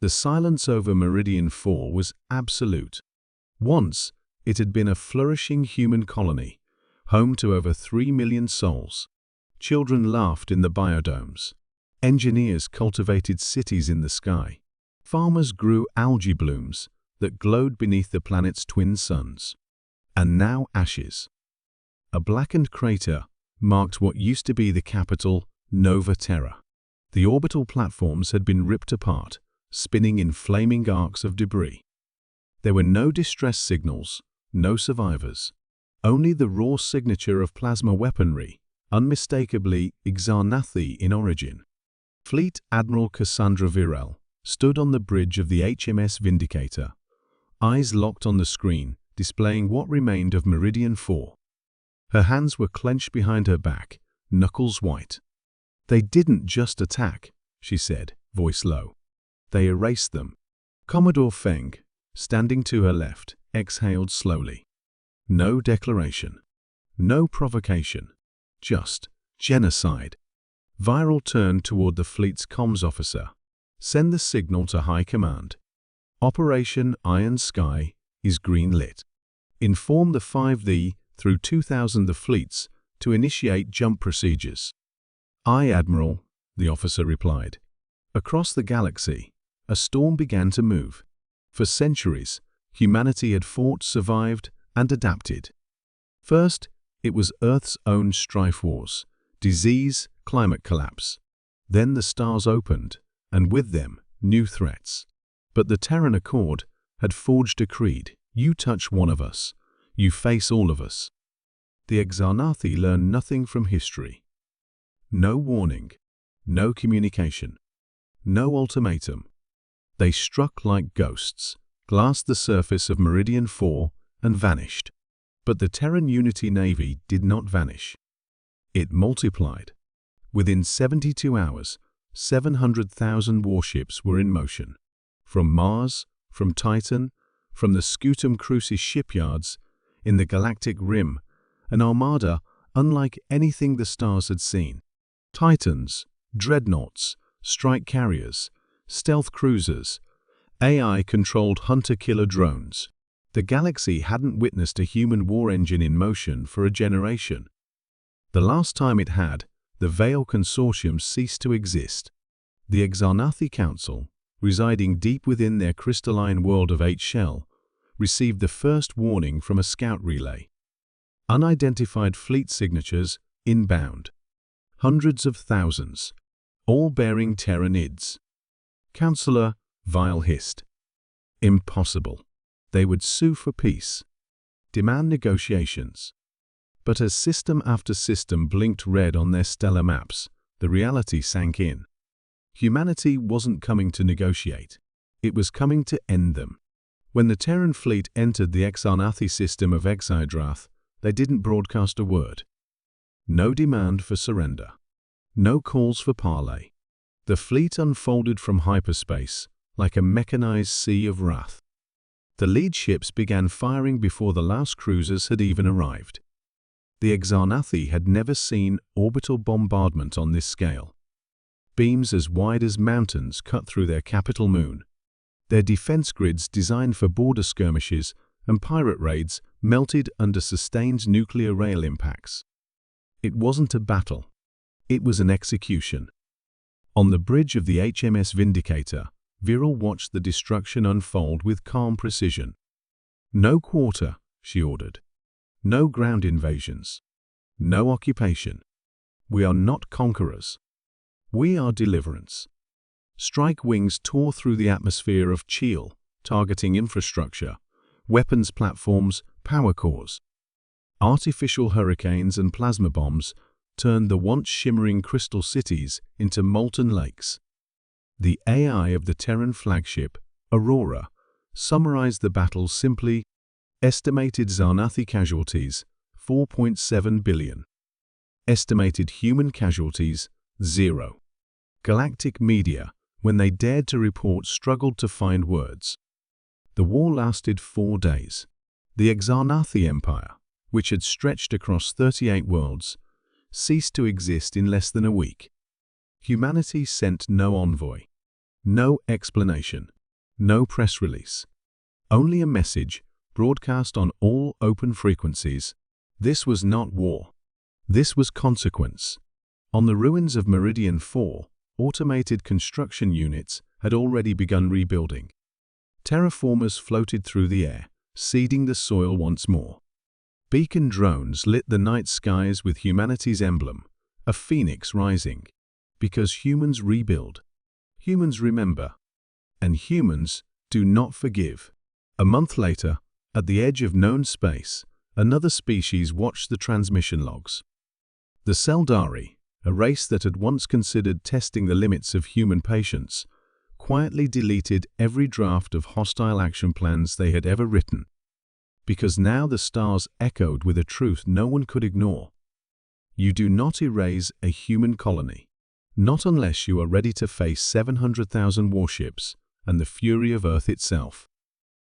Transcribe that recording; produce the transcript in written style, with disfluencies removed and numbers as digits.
The silence over Meridian 4 was absolute. Once, it had been a flourishing human colony, home to over 3 million souls. Children laughed in the biodomes. Engineers cultivated cities in the sky. Farmers grew algae blooms that glowed beneath the planet's twin suns. And now ashes. A blackened crater marked what used to be the capital, Nova Terra. The orbital platforms had been ripped apart, spinning in flaming arcs of debris. There were no distress signals, no survivors. Only the raw signature of plasma weaponry, unmistakably Xanathi in origin. Fleet Admiral Cassandra Virel stood on the bridge of the HMS Vindicator, eyes locked on the screen displaying what remained of Meridian 4. Her hands were clenched behind her back, knuckles white. "They didn't just attack," she said, voice low. "They erased them." Commodore Feng, standing to her left, exhaled slowly. No declaration. No provocation. Just genocide. Virel turned toward the fleet's comms officer. "Send the signal to High Command. Operation Iron Sky is green-lit. Inform the 5th through 2000 the fleets to initiate jump procedures." "Aye, Admiral," the officer replied. Across the galaxy, a storm began to move. For centuries, humanity had fought, survived, and adapted. First, it was Earth's own strife wars, disease, climate collapse. Then the stars opened, and with them, new threats. But the Terran Accord had forged a creed: you touch one of us, you face all of us. The Xanathi learned nothing from history. No warning, no communication, no ultimatum. They struck like ghosts, glassed the surface of Meridian 4, and vanished. But the Terran Unity Navy did not vanish. It multiplied. Within 72 hours, 700,000 warships were in motion. From Mars, from Titan, from the Scutum Crucis shipyards, in the galactic rim, an armada unlike anything the stars had seen. Titans, dreadnoughts, strike carriers, stealth cruisers, AI-controlled hunter-killer drones. The galaxy hadn't witnessed a human war engine in motion for a generation. The last time it had, the Veil Consortium ceased to exist. The Xanathi Council, residing deep within their crystalline world of 8 shell, received the first warning from a scout relay. Unidentified fleet signatures inbound. Hundreds of thousands, all bearing Terranids. Counselor Vile hissed. Impossible. They would sue for peace. Demand negotiations. But as system after system blinked red on their stellar maps, the reality sank in. Humanity wasn't coming to negotiate. It was coming to end them. When the Terran fleet entered the Xanathi system of Exidrath, they didn't broadcast a word. No demand for surrender. No calls for parley. The fleet unfolded from hyperspace like a mechanized sea of wrath. The lead ships began firing before the last cruisers had even arrived. The Xanathi had never seen orbital bombardment on this scale. Beams as wide as mountains cut through their capital moon. Their defense grids designed for border skirmishes and pirate raids melted under sustained nuclear rail impacts. It wasn't a battle. It was an execution. On the bridge of the HMS Vindicator, Virel watched the destruction unfold with calm precision. "No quarter," she ordered. "No ground invasions. No occupation. We are not conquerors. We are deliverance." Strike wings tore through the atmosphere of Cheel, targeting infrastructure, weapons platforms, power cores. Artificial hurricanes and plasma bombs turned the once shimmering crystal cities into molten lakes. The AI of the Terran flagship, Aurora, summarized the battle simply: estimated Xanathi casualties, 4.7 billion. Estimated human casualties, 0. Galactic media, when they dared to report, struggled to find words. The war lasted 4 days. The Xanathi Empire, which had stretched across 38 worlds, ceased to exist in less than a week. Humanity sent no envoy. No explanation. No press release. Only a message broadcast on all open frequencies. This was not war. This was consequence. On the ruins of Meridian 4, automated construction units had already begun rebuilding. Terraformers floated through the air, seeding the soil once more. Beacon drones lit the night skies with humanity's emblem, a phoenix rising. Because humans rebuild. Humans remember. And humans do not forgive. A month later, at the edge of known space, another species watched the transmission logs. The Seldari, a race that had once considered testing the limits of human patience, quietly deleted every draft of hostile action plans they had ever written. Because now the stars echoed with a truth no one could ignore. You do not erase a human colony, not unless you are ready to face 700,000 warships and the fury of Earth itself.